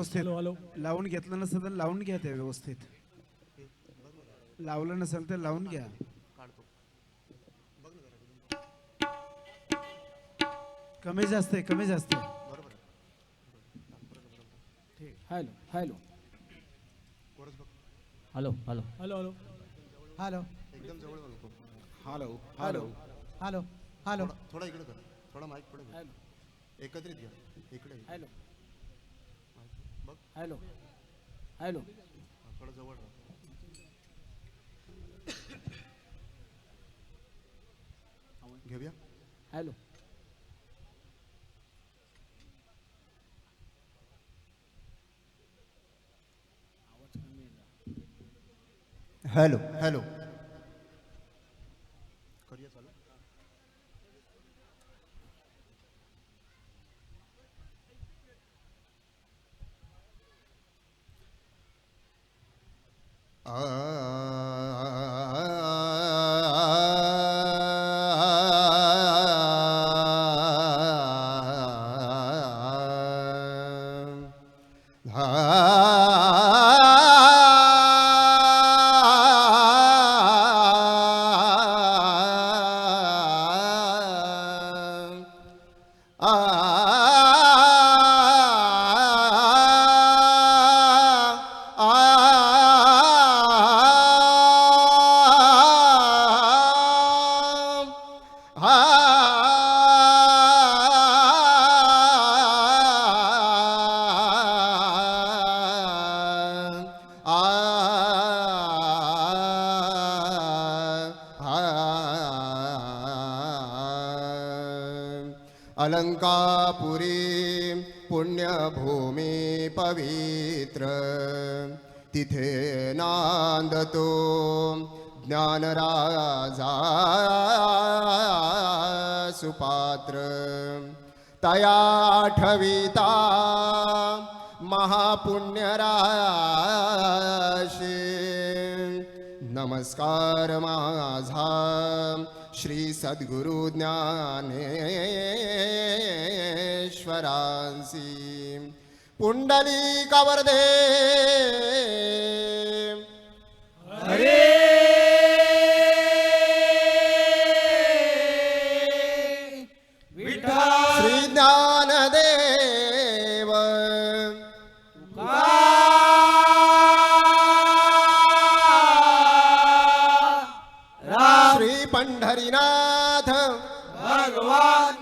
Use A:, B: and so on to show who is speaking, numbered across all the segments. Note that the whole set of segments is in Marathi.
A: व्यवस्थित
B: हॅलो हॅलो
A: लावून घेतलं नसेल तर लावून घ्या ते व्यवस्थित. लावलं नसेल तर लावून घ्या. कमी जास्त आहे, कमी जास्त आहे.
B: Hello hello hello hello hello hello
C: hello
D: एकदम जवळ नको.
A: हॅलो हॅलो
C: हॅलो हॅलो
D: थोडा इकडे कर, थोडा माईक पुढे घे.
B: हॅलो
D: एकत्रित घ्या इकडे.
B: हॅलो
D: बघ
B: हॅलो हॅलो
D: थोडं जवळ राहा. घेऊया.
B: हॅलो आवाज कमी आहे.
D: हॅलो हॅलो करूया चालू. अलंकापुरी पुण्यभूमी पवित्र तिथे नांदतो ज्ञानराजा सुपात्र तया ठविता महापुण्यराशी नमस्कार माझा श्री सद्गुरु ज्ञानेश्वरांसी पुंडलिका वरदे
B: हरे विठ्ठल
D: श्री ज्ञानदेव
B: राम
D: श्री पंढरीनाथ
B: भगवान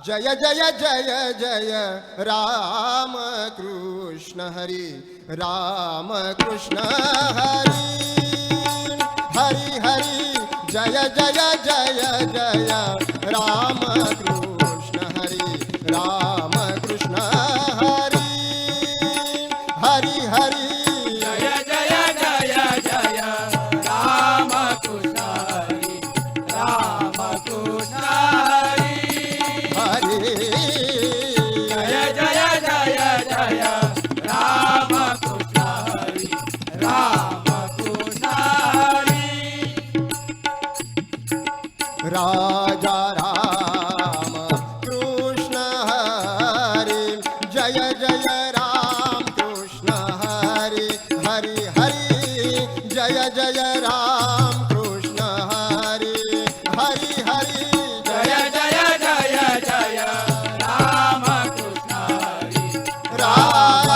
D: जय जय जय जय राम कृष्ण हरी राम कृष्ण हरी हरी हरी जय जय जय जय राम कृष्ण हरी राम कृष्ण हरी हरी हरी
B: जय जय जय जय राम कृष्ण हरि राम कृष्ण हरि
D: हरी
B: जय जय जय जय राम कृष्ण हरि राम कृष्ण हरि
D: राजा राम कृष्ण हरी जय जय राम कृष्ण हरी हरी हरी जय जय राम कृष्ण हरी हरी हरी
B: जय जय जय जय राम कृष्ण हरि
D: राम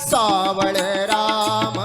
D: सावळे राम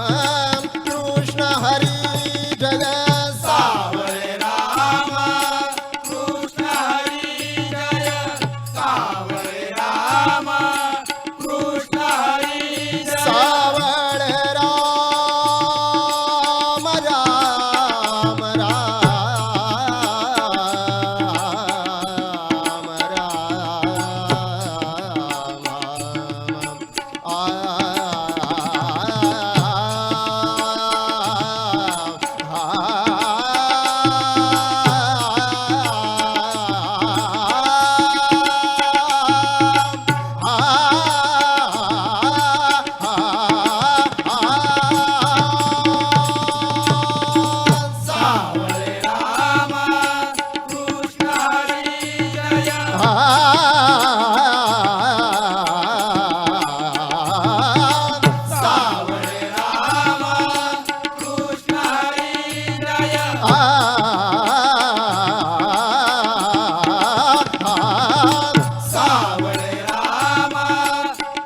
B: सावळे रामा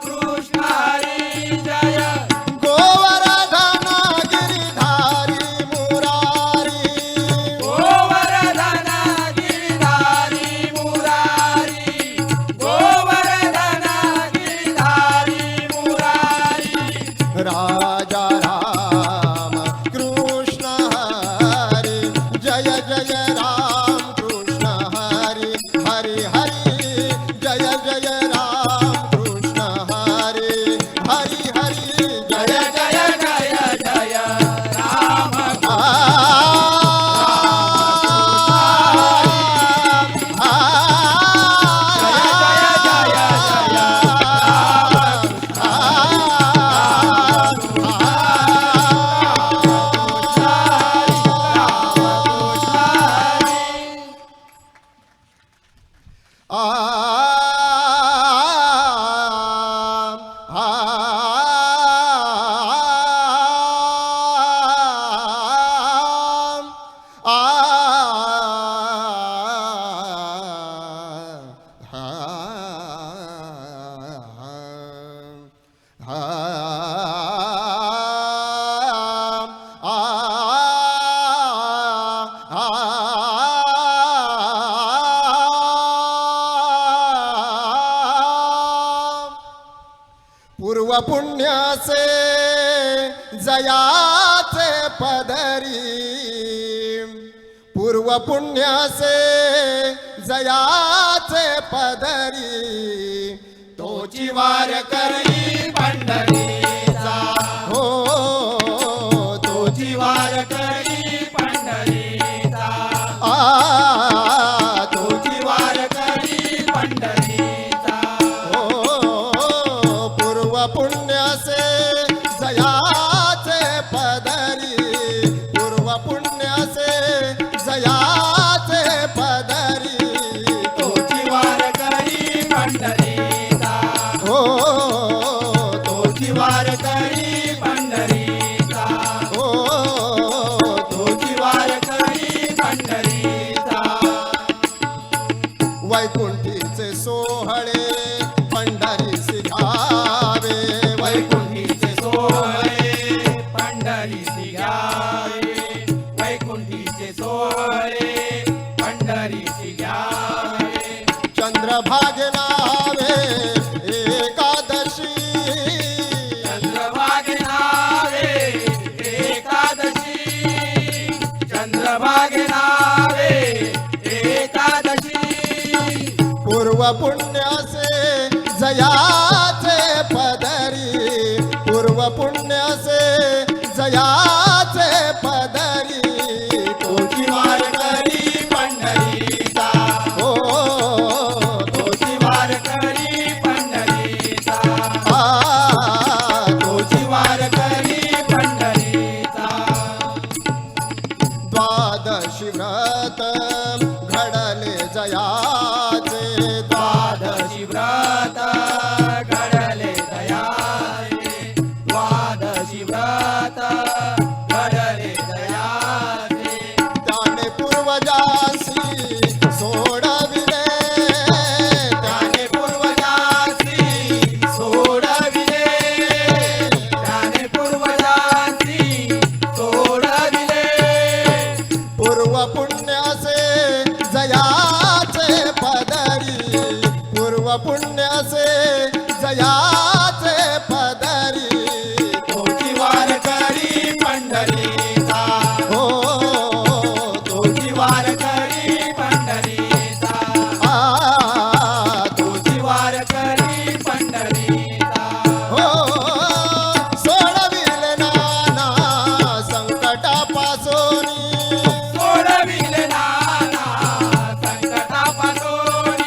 B: कृष्ण हरी जय
D: गोवर्धन गिरिधारी मुरारी
B: गोवर्धन गिरिधारी मुरारी गोवर्धन गिरिधारी मुरारी
D: राजा राम कृष्ण हरी जय जय राम कृष्ण हरी हरी हरी जय जय राम कृष्ण हरी हरी हरी
B: जय जय जय जय राम
D: पूर्व पुण्याचे जयाचे पदरी पूर्व पुण्याचे जयाचे पदरी
B: तोची वार करी पंढरीचा
D: हो
B: तोची वार करी पंढरीचा तोची वार करी पंढरीचा
D: पूर्व पुण्याचे जयाचे पदरी पूर्व पुण्याचे जयाचे पदरी
B: तोची वार करी पंढरीचा
D: हो
B: तोची वार करी पंढरीचा
D: हो
B: तोची वार करी पंढरीचा
D: वैकुंठीचे सोहळे पंढरीसी घ्यावे
B: वैकुंठीचे सोहळे पंढरीसी घ्यावे वैकुंठीचे सोहळे पंढरीसी घ्यावे
D: चंद्रभागे नावे एकादशी
B: चंद्रभागे नावे एकादशी चंद्रभागे नावे एकादशी
D: पूर्व पुण्याचे जयाचे पदरी पूर्व पुण्याचे जयाचे पदरी
B: तोची वार करी पंढरीचा
D: हो
B: तोची वार करी पंढरीचा तोची वार करी पंढरीचा
D: द्वादशी व्रत घडले जयाचे
B: द्वादशी व्रत घडले दयाचे द्वादशी व्रत घडले दयाचे
D: त्याने पूर्वजासी सोडविले
B: त्याने पूर्वजासी सोडविले त्याने पूर्वजासी सोडविले
D: पूर्व पुण्याचे जयाचे पदरी पूर्व पुण्याचे जयाचे पदरी
B: तोची वार करी पंढरीचा
D: हो
B: तोची वार करी पंढरीचा तोची वार करी पंढरीचा
D: हो सोडविले नाना संकटापासून
B: सोडविले नाना संकटापासून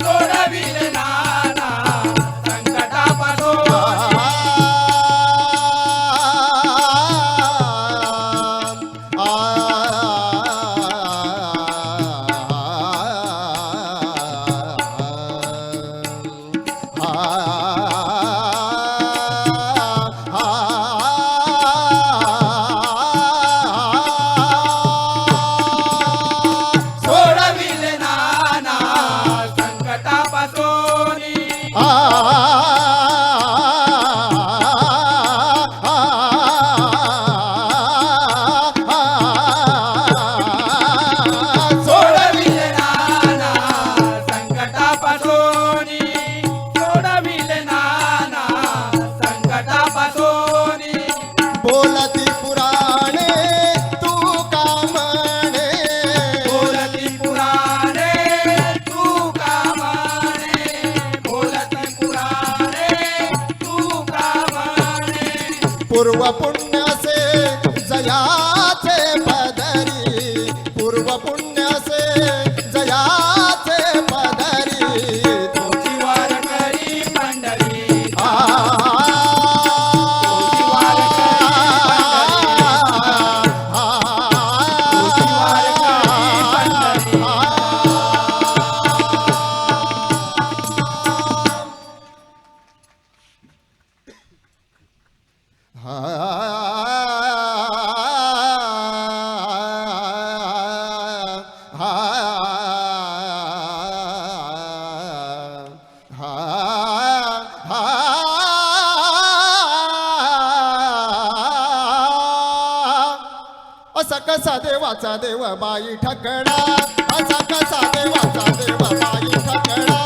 B: सोडविले
D: असा कसा देवाचा देव बाई ठकडा असा कसा देवाचा देव बाई ठकडा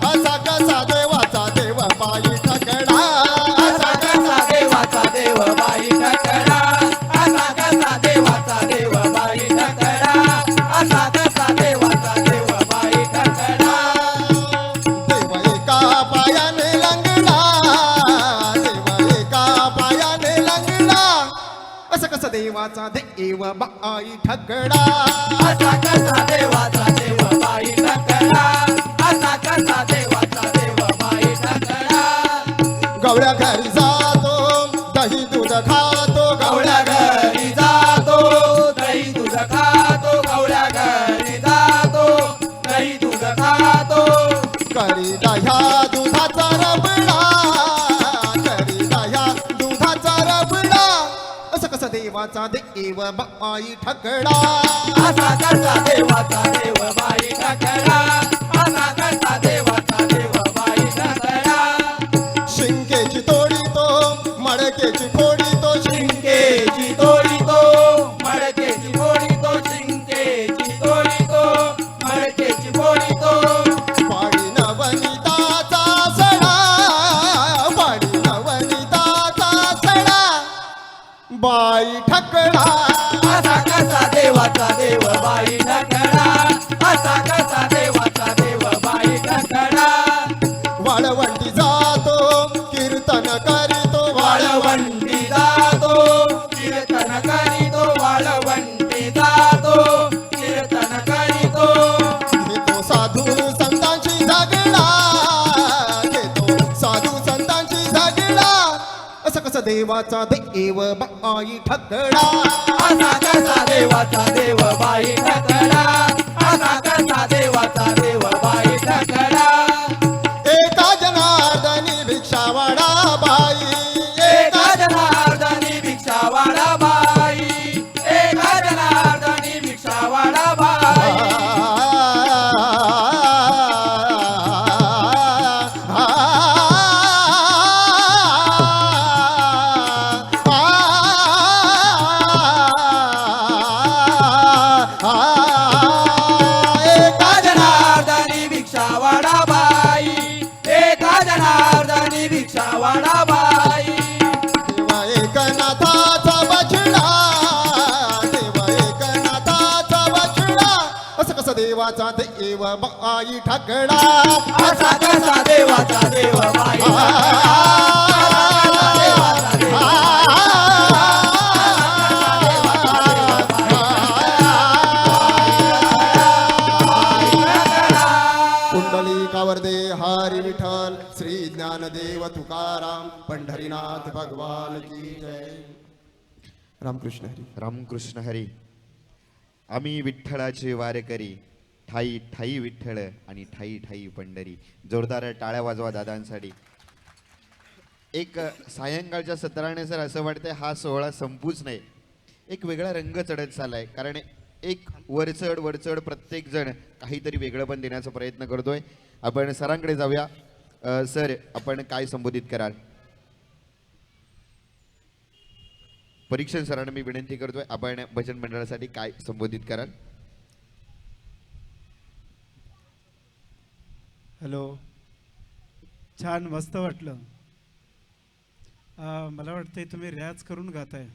D: असा कसा देवाचा देव बाई ठकडा
B: असा कसा देवाचा देव बाई ठकडा असा कसा देवाचा देव बाई ठकडा असा कसा देवाचा देव बाई ठकडा
D: देव एका पायाने लंगडा देव एका पायाने लंगडा असं कसं देवाचा देव बाई ठकडा
B: असा कसा देवाचा देव बाई ठकडा असा कसा देवाचा देव बाई ठकडा
D: गवळ्या घरी जातो दही दूध खातो
B: गवळ्या घरी जातो दही दूध खातो गवळ्या घरी जातो दही दूध खातो
D: करी दह्या दुधाचा रबडा करी दह्या दुधाचा रबडा असं कसं देवाचा देव बाई ठकडा
B: असा कसा देवाचा देव बाई ठकडा असा कसा देवाचा देव बाई ठकडा
D: शिंकेची तोडी तो मडकेची फोडी तो
B: शिंकेची तोडी तो मडकेची फोडी तो शिंकेची तोडी तो मडकेची फोडी तो
D: पाडी नवनीताचा सडा पाडी नवनीताचा सडा बाई ठकडा
B: असा कसा देवाचा देव बाई ठकडा असा कसा देवाचा देव बाई ठकडा
D: वाळवंटी जातो कीर्तन करीतो
B: वाळवंटी जातो कीर्तन करीतो वाळवंटी जातो कीर्तन करीतो
D: घेतो साधू संतांची झगडा घेतो साधू संतांची झगडा असं कसं देवाचा देव बाई ठकडा
B: असा कसा देवाचा देव बाई ठकडा असा कसा देवाचा देव बाई ठकडा
D: एका जनार्दनी भिक्षावाडा बाई
B: एका जनार्दनी भिक्षावाडा बाई एका जनार्दनी भिक्षावाडा बाई एका जनार्दनी भिक्षावाडा बाई एका जनार्दनी भिक्षावाडा बाई
D: देवा एकनाथाचा बछडा देवा एकनाथाचा बछडा असं कसं देवाचा देव बाई ठकडा
B: असा कसा देवाचा देव बाई ठकडा
D: पुंडलिकावर दे हरी विठ्ठल श्री ज्ञानदेव तुकाराम पंढरीनाथ भगवान की जय रामकृष्ण हरी
E: रामकृष्ण हरी. आम्ही विठ्ठलाचे वारकरी ठाई ठाई विठ्ठल आणि ठाई ठाई पंढरी. जोरदार टाळ्या वाजवा दादांसाठी. एक सायंकाळच्या सत्राने सर असं वाटतंय हा सोहळा संपूच नाही, एक वेगळा रंग चढत चाललाय. कारण एक वरचढ वरचढ प्रत्येक जण काहीतरी वेगळं पण देण्याचा प्रयत्न करतोय. आपण सरांकडे जाऊया. सर आपण काय संबोधित कराल? परीक्षण सरांना मी विनंती करतोय, आपण भजन मंडळासाठी काय संबोधित कराल?
A: हॅलो, छान मस्त वाटलं. मला वाटतंय तुम्ही रियाज करून गाताय.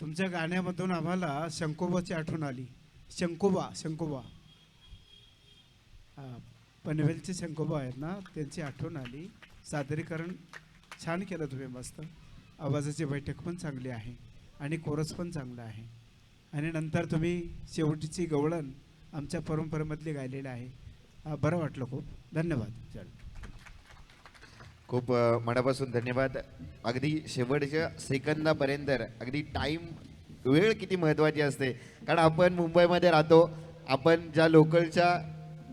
A: तुमच्या गाण्यामधून आम्हाला शंकोबाची आठवण आली. शंकोबा शंकोबा पनवेलचे शंकोबा आहेत ना, त्यांची आठवण आली. सादरीकरण छान केलं तुम्ही, मस्त. आवाजाची बैठक पण चांगली आहे आणि कोरस पण चांगलं आहे. आणि नंतर तुम्ही शेवटची गवळण आमच्या परंपरेमधली गायलेली आहे. बरं वाटलं खूप. धन्यवाद. चल,
E: खूप मनापासून धन्यवाद. अगदी शेवटच्या सेकंदापर्यंत अगदी टाईम वेळ किती महत्त्वाची असते. कारण आपण मुंबईमध्ये राहतो, आपण ज्या लोकलच्या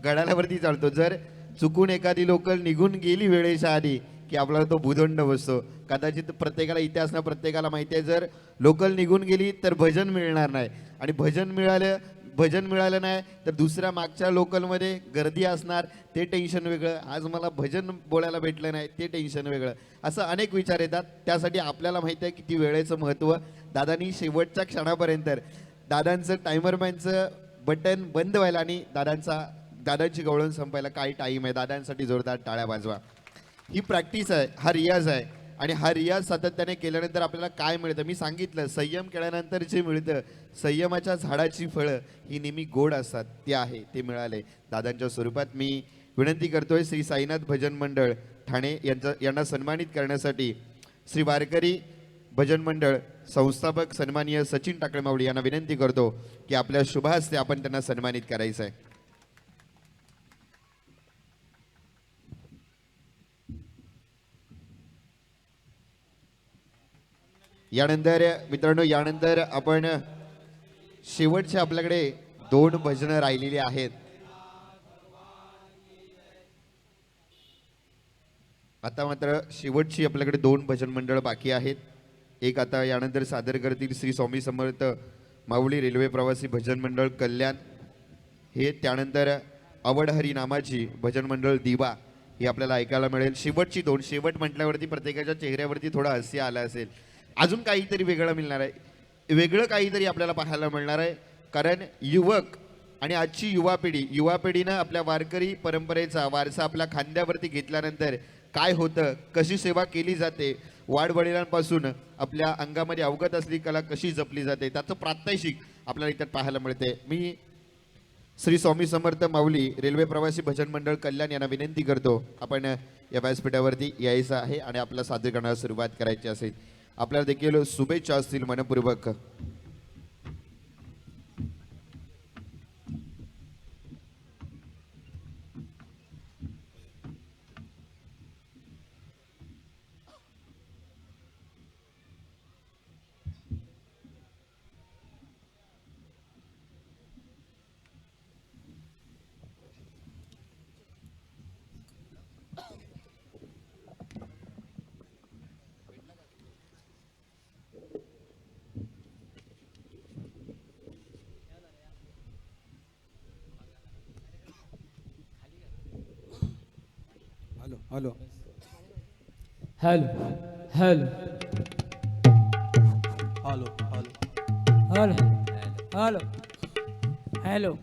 E: गडाल्यावरती चालतो. जर चुकून एखादी लोकल निघून गेली वेळेच्या आधी की आपल्याला तो भूदंड बसतो. कदाचित प्रत्येकाला इथे असणं प्रत्येकाला माहिती आहे, जर लोकल निघून गेली तर भजन मिळणार नाही. आणि भजन मिळालं नाही तर दुसऱ्या मागच्या लोकलमध्ये गर्दी असणार, ते टेन्शन वेगळं. आज मला भजन बोलायला भेटलं नाही, ते टेन्शन वेगळं. असं अनेक विचार येतात. त्यासाठी आपल्याला माहिती आहे किती वेळेचं महत्त्व. दादानी शेवटच्या क्षणापर्यंत दादांचं टायमरमॅनचं बटन बंद व्हायला आणि दादांची गवळण संपायला काही टाईम आहे. दादांसाठी जोरदार टाळ्या वाजवा. ही प्रॅक्टिस आहे, हा रियाज आहे आणि हा रियाज सातत्याने केल्यानंतर आपल्याला काय मिळतं मी सांगितलं. संयम केल्यानंतर जे मिळतं, संयमाच्या झाडाची फळं ही नेहमी गोड असतात, ते मिळाले दादांच्या स्वरूपात. मी विनंती करतोय श्री साईनाथ भजन मंडळ ठाणे यांना सन्मानित करण्यासाठी श्री वारकरी भजन मंडळ संस्थापक सन्माननीय सचिन टाकळे मावळी यांना विनंती करतो की आपल्या शुभ हस्ते आपण त्यांना सन्मानित करायचं आहे. यानंतर मित्रांनो आपण शेवटचे आपल्याकडे 2 भजनं राहिलेली आहेत. आता मात्र शेवटची आपल्याकडे 2 भजन मंडळ बाकी आहेत. एक आता यानंतर सादर करतील श्री स्वामी समर्थ माऊली रेल्वे प्रवासी भजन मंडळ कल्याण हे. त्यानंतर आवड हरी नामाची भजन मंडळ दिवा ही आपल्याला ऐकायला मिळेल. शेवटची 2. शेवट म्हटल्यावरती प्रत्येकाच्या चेहऱ्यावरती थोडं हास्य आलं असेल. अजून काहीतरी वेगळं मिळणार आहे, वेगळं काहीतरी आपल्याला पाहायला मिळणार आहे. कारण युवक आणि आजची युवा पिढीनं आपल्या वारकरी परंपरेचा वारसा आपल्या खांद्यावरती घेतल्यानंतर काय होतं, कशी सेवा केली जाते, वाडवडिलांपासून आपल्या अंगामध्ये अवगत असलेली कला कशी जपली जाते, त्याचं प्रात्यक्षिक आपल्याला इथं पाहायला मिळते. मी श्री स्वामी समर्थ माऊली रेल्वे प्रवासी भजन मंडळ कल्याण यांना विनंती करतो आपण या व्यासपीठावरती यायचं आहे आणि आपल्या सादरीकरणाला सुरुवात करायची असेल. आपल्याला देखील शुभेच्छा असतील मनपूर्वक.
C: Hello
F: hello hello
B: hello hello
F: hello hello hello